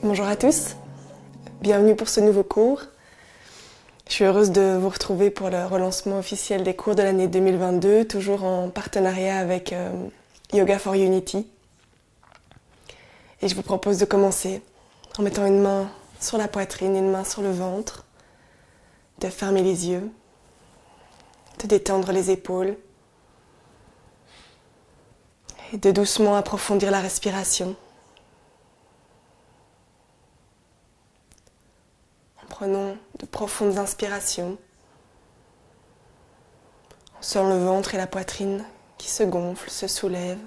Bonjour à tous, bienvenue pour ce nouveau cours. Je suis heureuse de vous retrouver pour le relancement officiel des cours de l'année 2022, toujours en partenariat avec Yoga for Unity. Et je vous propose de commencer en mettant une main sur la poitrine, une main sur le ventre, de fermer les yeux, de détendre les épaules et de doucement approfondir la respiration. Prenons de profondes inspirations. On sent le ventre et la poitrine qui se gonflent, se soulèvent.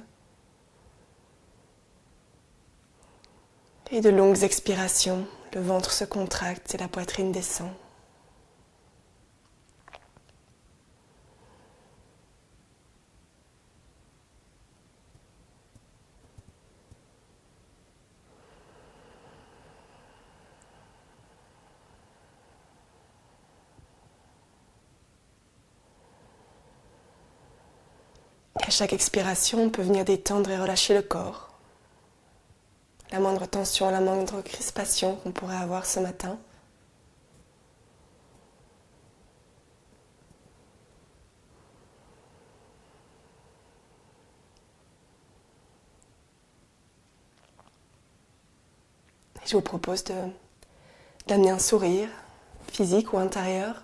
Et de longues expirations, le ventre se contracte et la poitrine descend. Et à chaque expiration, on peut venir détendre et relâcher le corps. La moindre tension, la moindre crispation qu'on pourrait avoir ce matin. Et je vous propose d'amener un sourire, physique ou intérieur,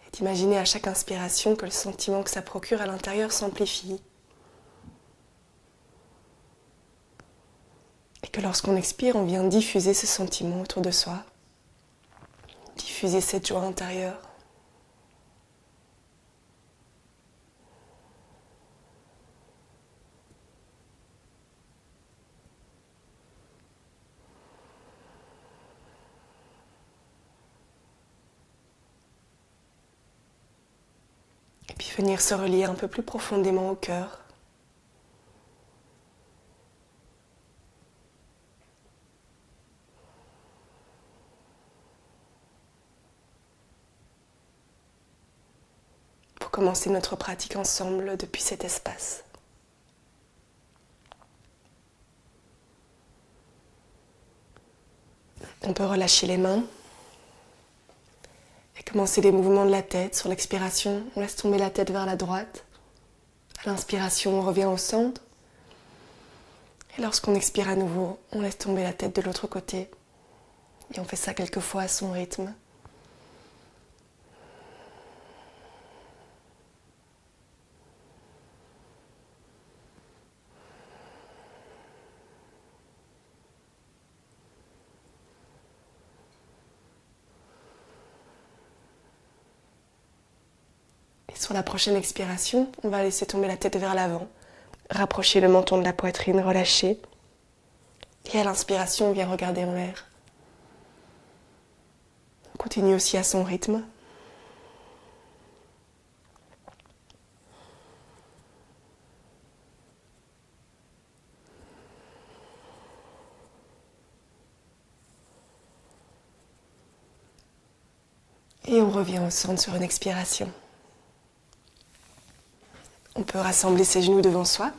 et d'imaginer à chaque inspiration que le sentiment que ça procure à l'intérieur s'amplifie. Et que lorsqu'on expire, on vient diffuser ce sentiment autour de soi, diffuser cette joie intérieure. Et puis venir se relier un peu plus profondément au cœur. Pour commencer notre pratique ensemble depuis cet espace. On peut relâcher les mains et commencer les mouvements de la tête. Sur l'expiration, on laisse tomber la tête vers la droite. À l'inspiration, on revient au centre. Et lorsqu'on expire à nouveau, on laisse tomber la tête de l'autre côté. Et on fait ça quelques fois à son rythme. Et sur la prochaine expiration, on va laisser tomber la tête vers l'avant. Rapprocher le menton de la poitrine, relâcher. Et à l'inspiration, on vient regarder en l'air. On continue aussi à son rythme. Et on revient au centre sur une expiration. On peut rassembler ses genoux devant soi,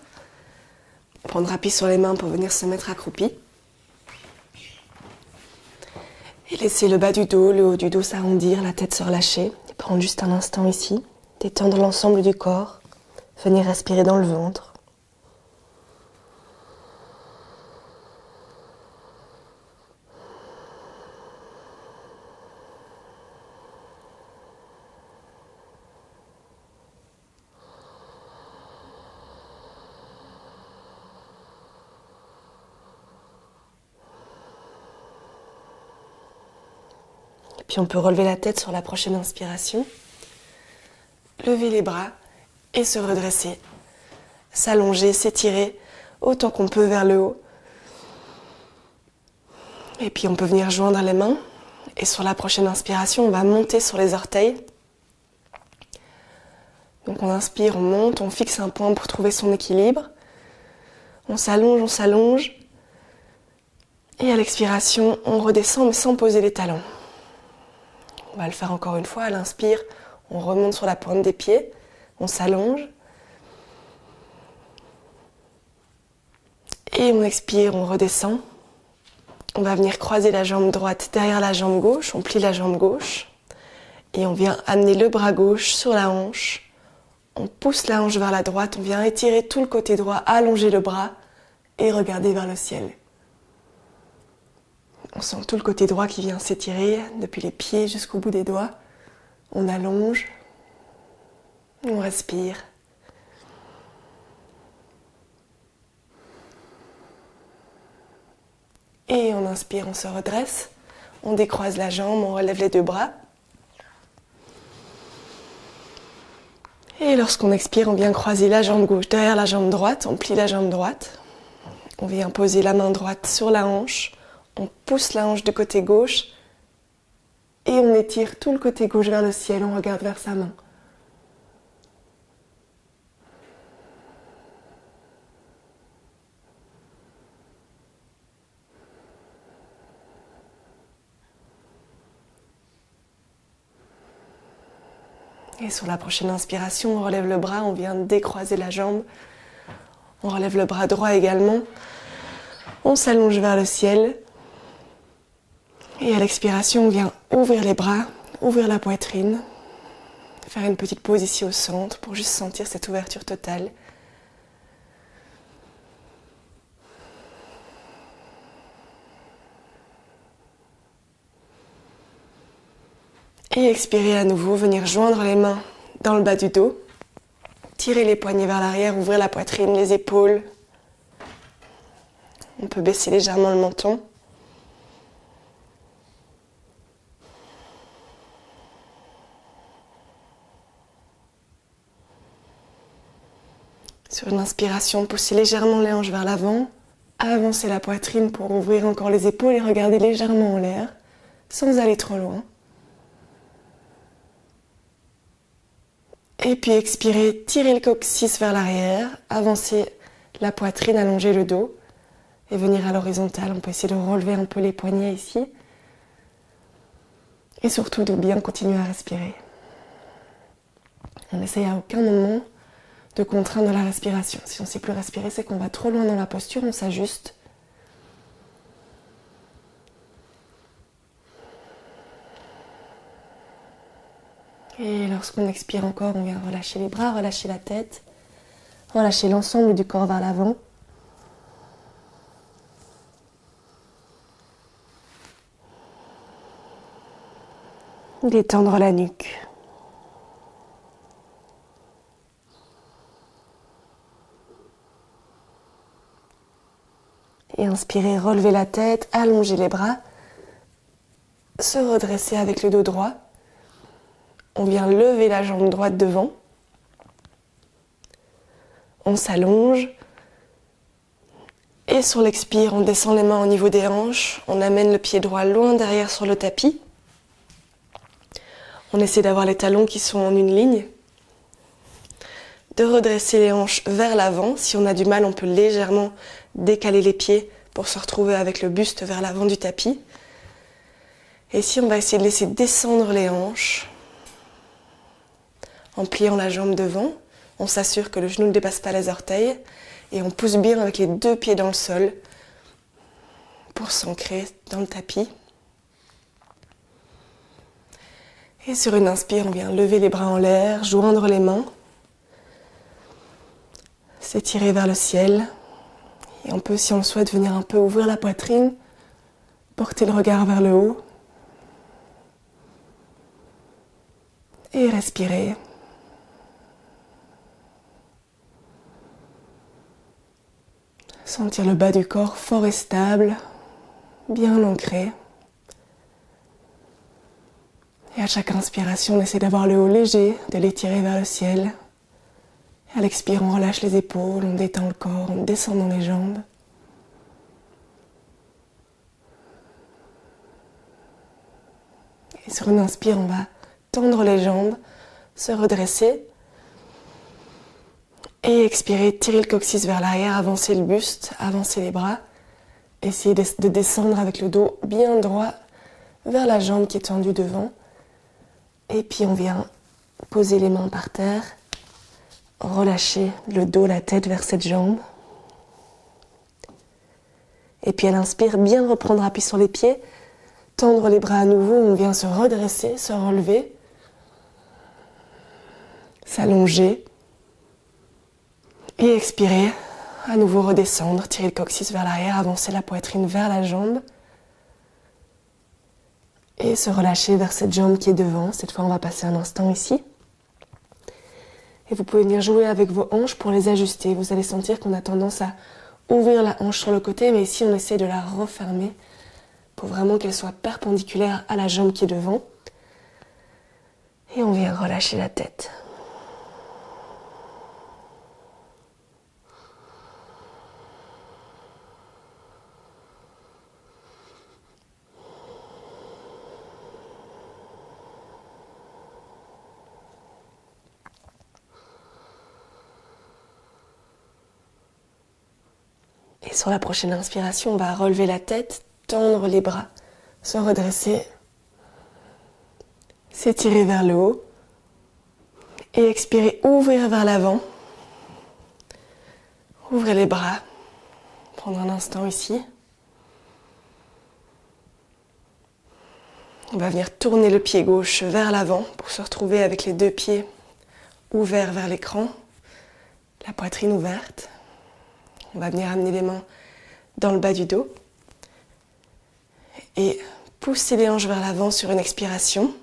prendre appui sur les mains pour venir se mettre accroupi. Et laisser le bas du dos, le haut du dos s'arrondir, la tête se relâcher. Et prendre juste un instant ici, détendre l'ensemble du corps, venir respirer dans le ventre. Puis on peut relever la tête sur la prochaine inspiration, lever les bras et se redresser, s'allonger, s'étirer autant qu'on peut vers le haut. Et puis on peut venir joindre les mains et sur la prochaine inspiration, on va monter sur les orteils. Donc on inspire, on monte, on fixe un point pour trouver son équilibre. On s'allonge. Et à l'expiration, on redescend mais sans poser les talons. On va le faire encore une fois. À l'inspire, on remonte sur la pointe des pieds, on s'allonge. Et on expire, on redescend. On va venir croiser la jambe droite derrière la jambe gauche, on plie la jambe gauche et on vient amener le bras gauche sur la hanche. On pousse la hanche vers la droite, on vient étirer tout le côté droit, allonger le bras et regarder vers le ciel. On sent tout le côté droit qui vient s'étirer depuis les pieds jusqu'au bout des doigts. On allonge, on respire. Et on inspire, on se redresse, on décroise la jambe, on relève les deux bras. Et lorsqu'on expire, on vient croiser la jambe gauche derrière la jambe droite, on plie la jambe droite. On vient poser la main droite sur la hanche, on pousse la hanche du côté gauche et on étire tout le côté gauche vers le ciel, on regarde vers sa main. Et sur la prochaine inspiration, on relève le bras, on vient décroiser la jambe. On relève le bras droit également. On s'allonge vers le ciel. Et à l'expiration, on vient ouvrir les bras, ouvrir la poitrine. Faire une petite pause ici au centre pour juste sentir cette ouverture totale. Et expirer à nouveau, venir joindre les mains dans le bas du dos. Tirer les poignets vers l'arrière, ouvrir la poitrine, les épaules. On peut baisser légèrement le menton. Sur une inspiration, poussez légèrement les hanches vers l'avant. Avancez la poitrine pour ouvrir encore les épaules et regarder légèrement en l'air, sans aller trop loin. Et puis expirez, tirez le coccyx vers l'arrière, avancez la poitrine, allongez le dos et venir à l'horizontale. On peut essayer de relever un peu les poignets ici. Et surtout de bien continuer à respirer. On essaye à aucun moment de contraindre la respiration. Si on ne sait plus respirer, c'est qu'on va trop loin dans la posture, on s'ajuste. Et lorsqu'on expire encore, on vient relâcher les bras, relâcher la tête, relâcher l'ensemble du corps vers l'avant. Détendre la nuque. Et inspirer, relever la tête, allonger les bras, se redresser avec le dos droit. On vient lever la jambe droite devant. On s'allonge. Et sur l'expire, on descend les mains au niveau des hanches. On amène le pied droit loin derrière sur le tapis. On essaie d'avoir les talons qui sont en une ligne. De redresser les hanches vers l'avant. Si on a du mal, on peut légèrement décaler les pieds pour se retrouver avec le buste vers l'avant du tapis. Et ici, on va essayer de laisser descendre les hanches. En pliant la jambe devant, on s'assure que le genou ne dépasse pas les orteils et on pousse bien avec les deux pieds dans le sol pour s'ancrer dans le tapis. Et sur une inspire, on vient lever les bras en l'air, joindre les mains, s'étirer vers le ciel. Et on peut, si on le souhaite, venir un peu ouvrir la poitrine, porter le regard vers le haut et respirer. Sentir le bas du corps fort et stable, bien ancré. Et à chaque inspiration, on essaie d'avoir le haut léger, de l'étirer vers le ciel. Et à l'expire, on relâche les épaules, on détend le corps, on descend dans les jambes. Et sur une inspire, on va tendre les jambes, se redresser. Et expirer, tirer le coccyx vers l'arrière, avancer le buste, avancer les bras. Essayez de descendre avec le dos bien droit vers la jambe qui est tendue devant. Et puis on vient poser les mains par terre, relâcher le dos, la tête vers cette jambe. Et puis à l'inspire, bien reprendre appui sur les pieds, tendre les bras à nouveau, on vient se redresser, se relever, s'allonger. Et expirer, à nouveau redescendre, tirer le coccyx vers l'arrière, avancer la poitrine vers la jambe. Et se relâcher vers cette jambe qui est devant. Cette fois, on va passer un instant ici. Et vous pouvez venir jouer avec vos hanches pour les ajuster. Vous allez sentir qu'on a tendance à ouvrir la hanche sur le côté, mais ici, on essaie de la refermer pour vraiment qu'elle soit perpendiculaire à la jambe qui est devant. Et on vient relâcher la tête. Et sur la prochaine inspiration, on va relever la tête, tendre les bras, se redresser, s'étirer vers le haut et expirer, ouvrir vers l'avant. Ouvrez les bras, prendre un instant ici. On va venir tourner le pied gauche vers l'avant pour se retrouver avec les deux pieds ouverts vers l'écran, la poitrine ouverte. On va venir amener les mains dans le bas du dos et pousser les hanches vers l'avant sur une expiration.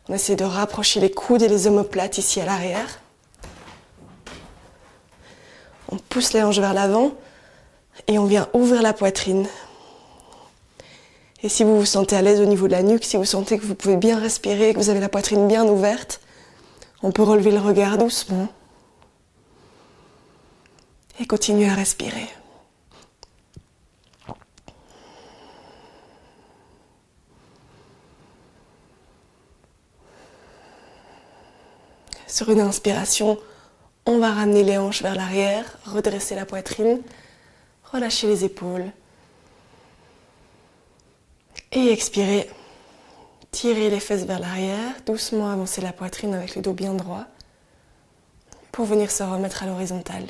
On essaie de rapprocher les coudes et les omoplates ici à l'arrière. On pousse les hanches vers l'avant et on vient ouvrir la poitrine. Et si vous vous sentez à l'aise au niveau de la nuque, si vous sentez que vous pouvez bien respirer, que vous avez la poitrine bien ouverte, on peut relever le regard doucement et continuer à respirer. Sur une inspiration, on va ramener les hanches vers l'arrière, redresser la poitrine, relâcher les épaules. Et expirer, tirer les fesses vers l'arrière, doucement avancer la poitrine avec le dos bien droit pour venir se remettre à l'horizontale.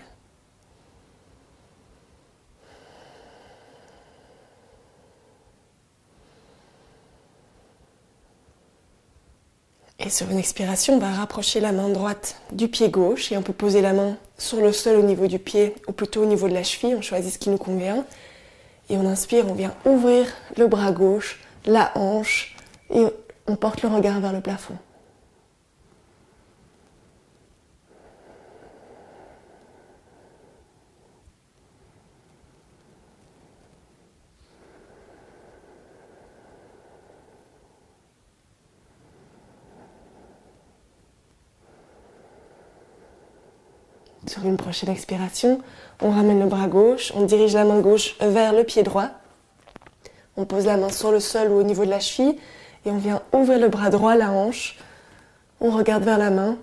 Et sur une expiration, on va rapprocher la main droite du pied gauche et on peut poser la main sur le sol au niveau du pied ou plutôt au niveau de la cheville, on choisit ce qui nous convient. Et on inspire, on vient ouvrir le bras gauche, la hanche et on porte le regard vers le plafond. Sur une prochaine expiration, on ramène le bras gauche, on dirige la main gauche vers le pied droit. On pose la main sur le sol ou au niveau de la cheville et on vient ouvrir le bras droit, la hanche. On regarde vers la main.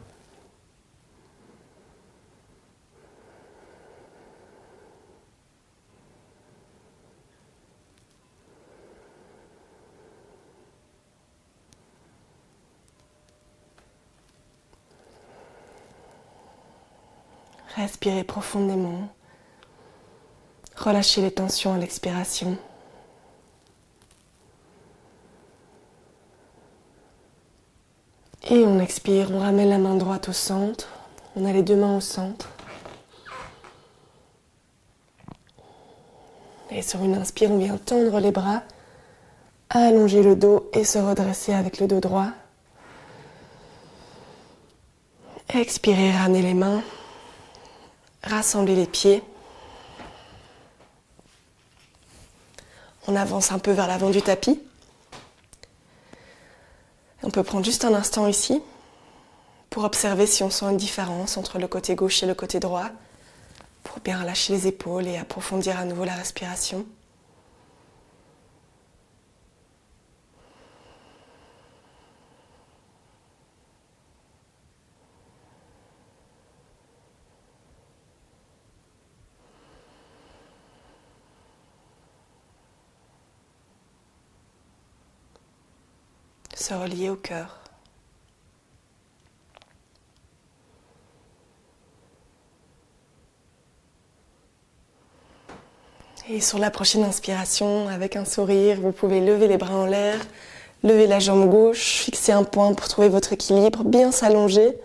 Respirez profondément. Relâchez les tensions à l'expiration. Et on expire, on ramène la main droite au centre. On a les deux mains au centre. Et sur une inspire, on vient tendre les bras, allonger le dos et se redresser avec le dos droit. Expirez, ramenez les mains. Rassemblez les pieds. On avance un peu vers l'avant du tapis. On peut prendre juste un instant ici pour observer si on sent une différence entre le côté gauche et le côté droit, pour bien relâcher les épaules et approfondir à nouveau la respiration. Se relier au cœur. Et sur la prochaine inspiration, avec un sourire, vous pouvez lever les bras en l'air, lever la jambe gauche, fixer un point pour trouver votre équilibre, bien s'allonger.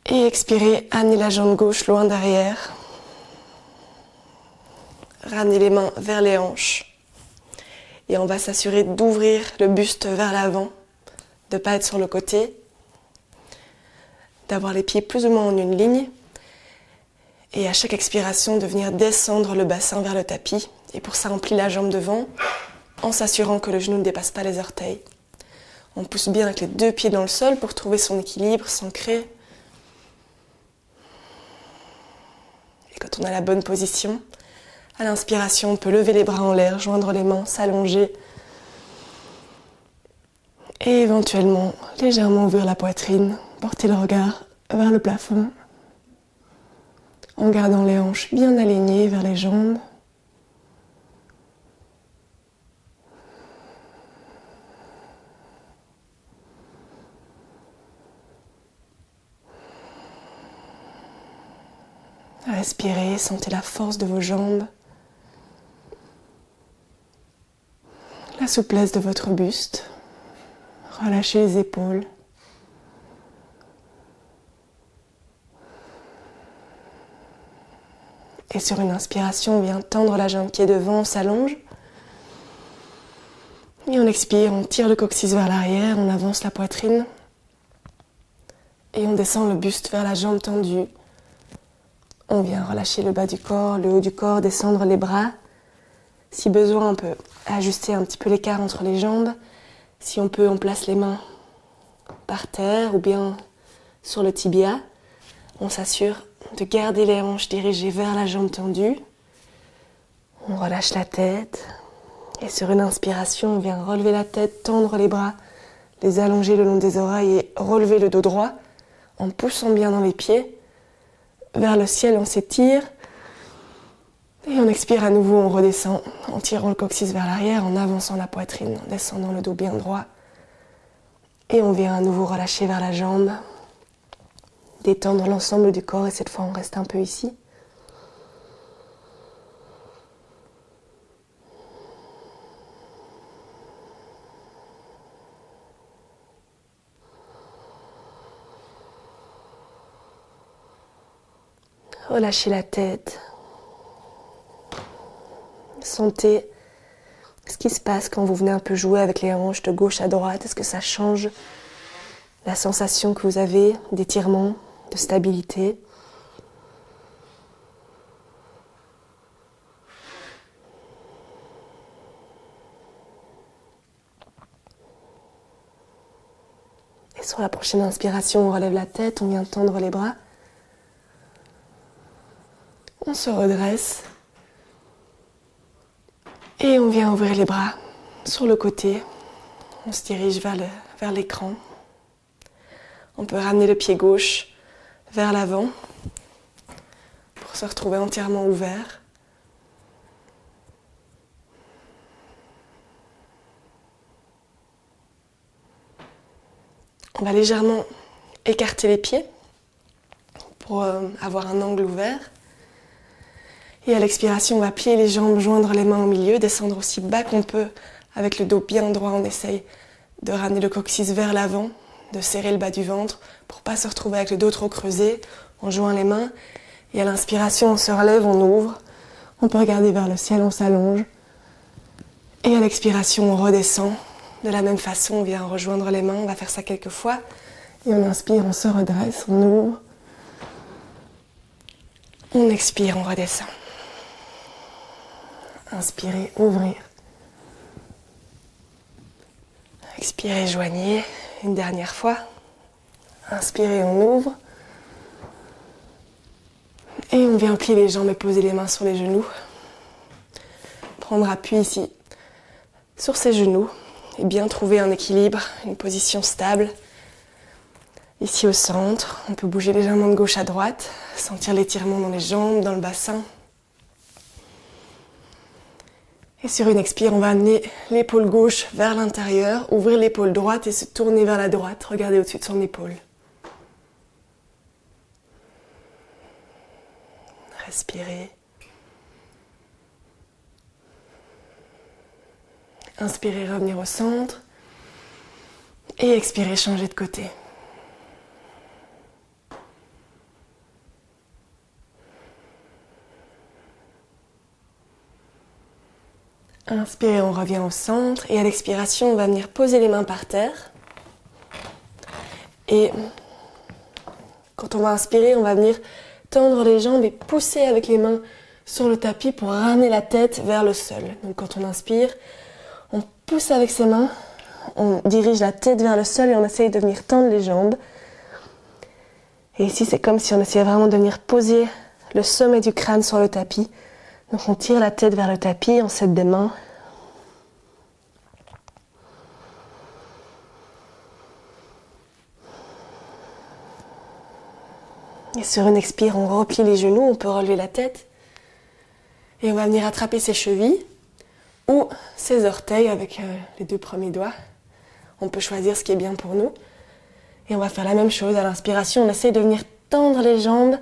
Et expirez, amenez la jambe gauche loin derrière. Ramenez les mains vers les hanches. Et on va s'assurer d'ouvrir le buste vers l'avant, de ne pas être sur le côté, d'avoir les pieds plus ou moins en une ligne. Et à chaque expiration, de venir descendre le bassin vers le tapis. Et pour ça, on plie la jambe devant, en s'assurant que le genou ne dépasse pas les orteils. On pousse bien avec les deux pieds dans le sol pour trouver son équilibre, s'ancrer. Et quand on a la bonne position, à l'inspiration, on peut lever les bras en l'air, joindre les mains, s'allonger. Et éventuellement, légèrement ouvrir la poitrine, porter le regard vers le plafond, en gardant les hanches bien alignées vers les jambes. Respirez, sentez la force de vos jambes, la souplesse de votre buste. Relâchez les épaules. Et sur une inspiration, on vient tendre la jambe qui est devant, on s'allonge. Et on expire, on tire le coccyx vers l'arrière, on avance la poitrine. Et on descend le buste vers la jambe tendue. On vient relâcher le bas du corps, le haut du corps, descendre les bras. Si besoin, on peut ajuster un petit peu l'écart entre les jambes. Si on peut, on place les mains par terre ou bien sur le tibia. On s'assure de garder les hanches dirigées vers la jambe tendue. On relâche la tête. Et sur une inspiration, on vient relever la tête, tendre les bras, les allonger le long des oreilles et relever le dos droit en poussant bien dans les pieds. Vers le ciel, on s'étire. Et on expire à nouveau, on redescend en tirant le coccyx vers l'arrière, en avançant la poitrine, en descendant le dos bien droit. Et on vient à nouveau relâcher vers la jambe, détendre l'ensemble du corps et cette fois on reste un peu ici. Relâchez la tête. Sentez ce qui se passe quand vous venez un peu jouer avec les hanches de gauche à droite. Est-ce que ça change la sensation que vous avez d'étirement, de stabilité? Et sur la prochaine inspiration, on relève la tête, on vient tendre les bras. On se redresse. Et on vient ouvrir les bras sur le côté. On se dirige vers l'écran. On peut ramener le pied gauche vers l'avant pour se retrouver entièrement ouvert. On va légèrement écarter les pieds pour avoir un angle ouvert. Et à l'expiration, on va plier les jambes, joindre les mains au milieu, descendre aussi bas qu'on peut. Avec le dos bien droit, on essaye de ramener le coccyx vers l'avant, de serrer le bas du ventre pour ne pas se retrouver avec le dos trop creusé. On joint les mains et à l'inspiration, on se relève, on ouvre. On peut regarder vers le ciel, on s'allonge. Et à l'expiration, on redescend. De la même façon, on vient rejoindre les mains, on va faire ça quelques fois. Et on inspire, on se redresse, on ouvre. On expire, on redescend. Inspirez, ouvrir. Expirez, joignez. Une dernière fois. Inspirez, on ouvre. Et on vient plier les jambes et poser les mains sur les genoux. Prendre appui ici sur ses genoux et bien trouver un équilibre, une position stable. Ici au centre, on peut bouger légèrement de gauche à droite, sentir l'étirement dans les jambes, dans le bassin. Et sur une expire, on va amener l'épaule gauche vers l'intérieur, ouvrir l'épaule droite et se tourner vers la droite. Regardez au-dessus de son épaule. Respirez. Inspirez, revenir au centre. Et expirez, changer de côté. Inspirez, on revient au centre. Et à l'expiration, on va venir poser les mains par terre. Et quand on va inspirer, on va venir tendre les jambes et pousser avec les mains sur le tapis pour ramener la tête vers le sol. Donc quand on inspire, on pousse avec ses mains, on dirige la tête vers le sol et on essaye de venir tendre les jambes. Et ici, c'est comme si on essayait vraiment de venir poser le sommet du crâne sur le tapis. Donc on tire la tête vers le tapis, on s'aide des mains. Et sur une expire, on replie les genoux, on peut relever la tête. Et on va venir attraper ses chevilles ou ses orteils avec les 2 premiers doigts. On peut choisir ce qui est bien pour nous. Et on va faire la même chose. À l'inspiration, on essaie de venir tendre les jambes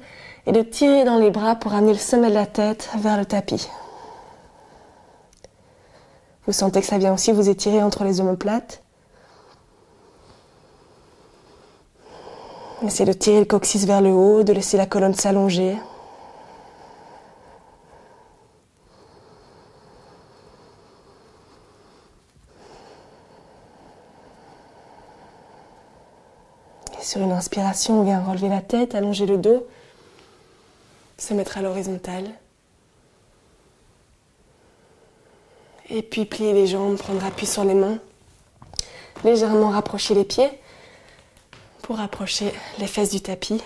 et de tirer dans les bras pour amener le sommet de la tête vers le tapis. Vous sentez que ça vient aussi vous étirer entre les omoplates. Essayez de tirer le coccyx vers le haut, de laisser la colonne s'allonger. Et sur une inspiration, on vient relever la tête, allonger le dos, se mettre à l'horizontale. Et puis plier les jambes, prendre appui sur les mains. Légèrement rapprocher les pieds pour rapprocher les fesses du tapis.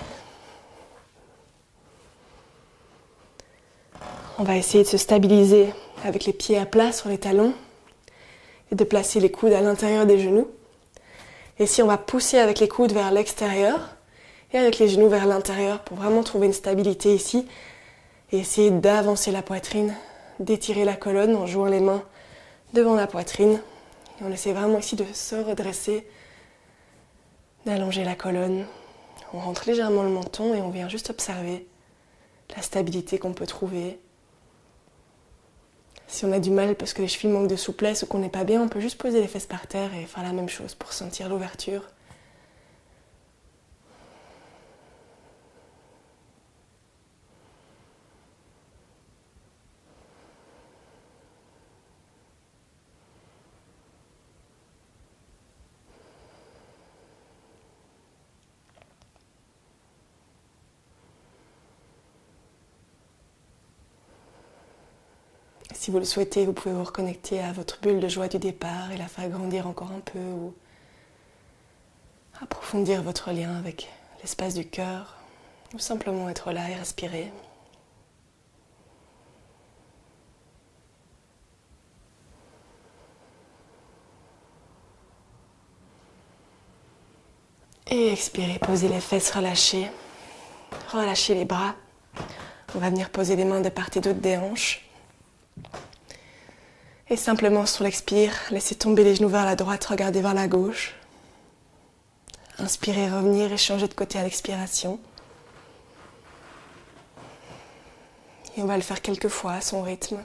On va essayer de se stabiliser avec les pieds à plat sur les talons et de placer les coudes à l'intérieur des genoux. Et si on va pousser avec les coudes vers l'extérieur et avec les genoux vers l'intérieur pour vraiment trouver une stabilité ici et essayer d'avancer la poitrine, d'étirer la colonne en jouant les mains devant la poitrine. Et on essaie vraiment ici de se redresser, d'allonger la colonne. On rentre légèrement le menton et on vient juste observer la stabilité qu'on peut trouver. Si on a du mal parce que les chevilles manquent de souplesse ou qu'on n'est pas bien, on peut juste poser les fesses par terre et faire la même chose pour sentir l'ouverture. Si vous le souhaitez, vous pouvez vous reconnecter à votre bulle de joie du départ et la faire grandir encore un peu ou approfondir votre lien avec l'espace du cœur ou simplement être là et respirer. Et expirez, posez les fesses relâchées, relâchez les bras. On va venir poser les mains de part et d'autre des hanches. Et simplement sur l'expire, laissez tomber les genoux vers la droite, regardez vers la gauche. Inspirez, revenir et changer de côté à l'expiration. Et on va le faire quelques fois à son rythme.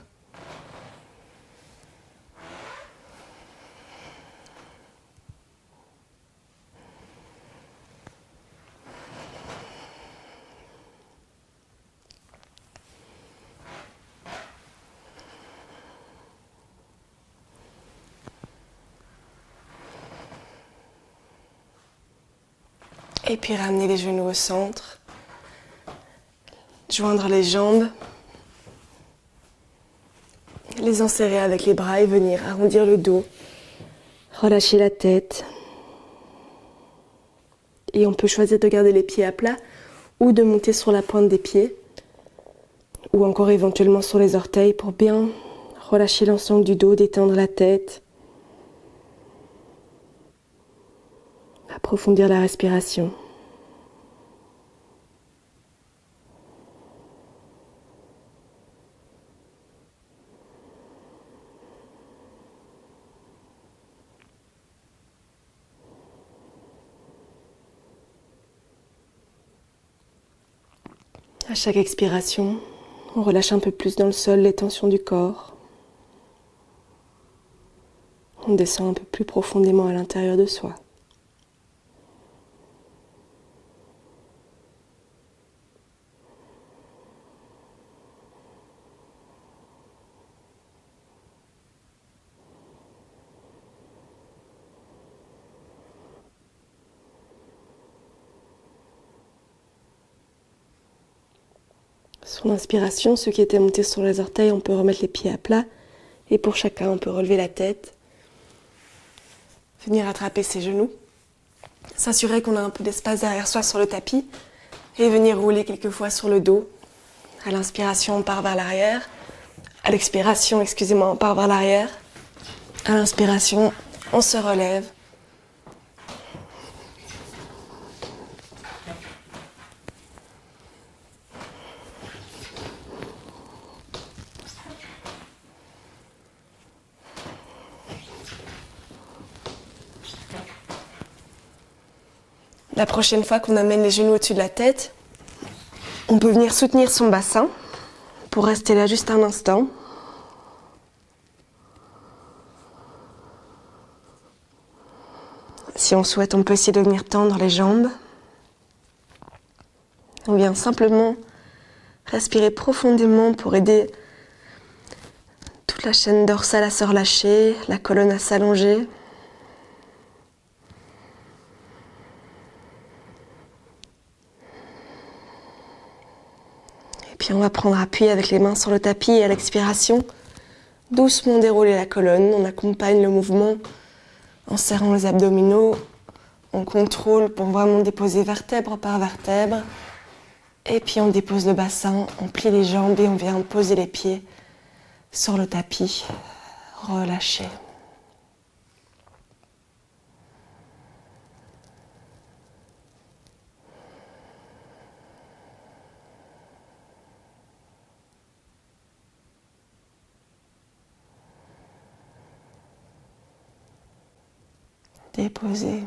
Et puis ramener les genoux au centre, joindre les jambes, les enserrer avec les bras et venir arrondir le dos, relâcher la tête. Et on peut choisir de garder les pieds à plat ou de monter sur la pointe des pieds ou encore éventuellement sur les orteils pour bien relâcher l'ensemble du dos, détendre la tête. Approfondir la respiration. À chaque expiration, On relâche un peu plus dans le sol les tensions du corps. On descend un peu plus profondément à l'intérieur de soi. Sur l'inspiration, ceux qui étaient montés sur les orteils, on peut remettre les pieds à plat. Et pour chacun, on peut relever la tête, venir attraper ses genoux, s'assurer qu'on a un peu d'espace derrière soi sur le tapis et venir rouler quelques fois sur le dos. À l'inspiration, on part vers l'arrière. À l'expiration, on part vers l'arrière. À l'inspiration, on se relève. La prochaine fois qu'on amène les genoux au-dessus de la tête, on peut venir soutenir son bassin pour rester là juste un instant. Si on souhaite, on peut essayer de venir tendre les jambes. On vient simplement respirer profondément pour aider toute la chaîne dorsale à se relâcher, la colonne à s'allonger. Puis on va prendre appui avec les mains sur le tapis et à l'expiration, doucement dérouler la colonne. On accompagne le mouvement en serrant les abdominaux. On contrôle pour vraiment déposer vertèbre par vertèbre. Et puis on dépose le bassin, on plie les jambes et on vient poser les pieds sur le tapis. Relâcher. Déposer.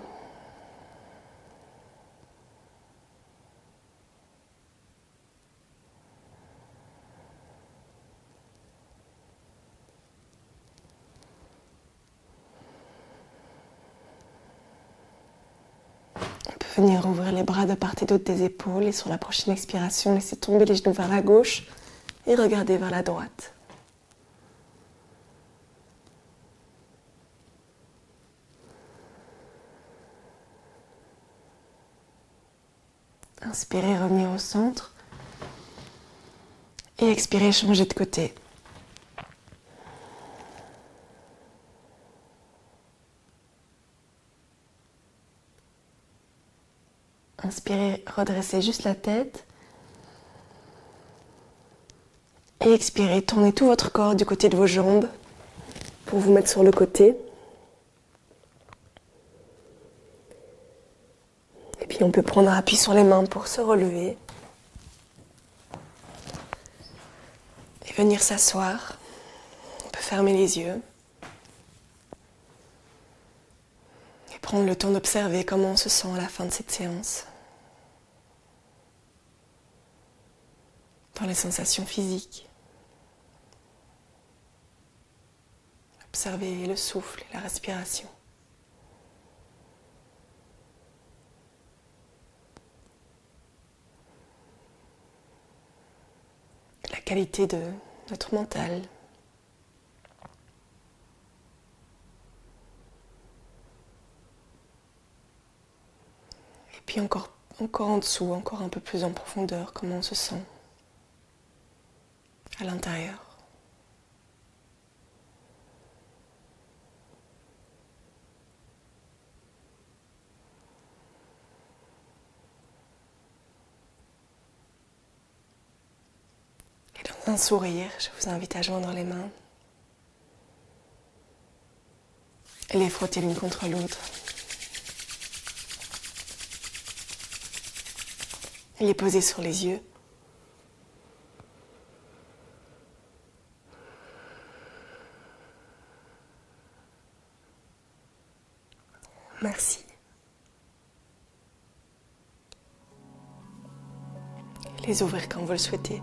On peut venir ouvrir les bras de part et d'autre des épaules et sur la prochaine expiration, laisser tomber les genoux vers la gauche et regarder vers la droite. Inspirez, revenir au centre. Et expirez, changer de côté. Inspirez, redressez juste la tête. Et expirez, tournez tout votre corps du côté de vos jambes pour vous mettre sur le côté. Et puis on peut prendre appui sur les mains pour se relever. Et venir s'asseoir. On peut fermer les yeux. Et prendre le temps d'observer comment on se sent à la fin de cette séance. Dans les sensations physiques. Observez le souffle et la respiration. La qualité de notre mental. Et puis encore en dessous, encore un peu plus en profondeur, comment on se sent à l'intérieur. Et dans un sourire, je vous invite à joindre les mains et les frotter l'une contre l'autre. Et les poser sur les yeux. Merci. Les ouvrir quand vous le souhaitez.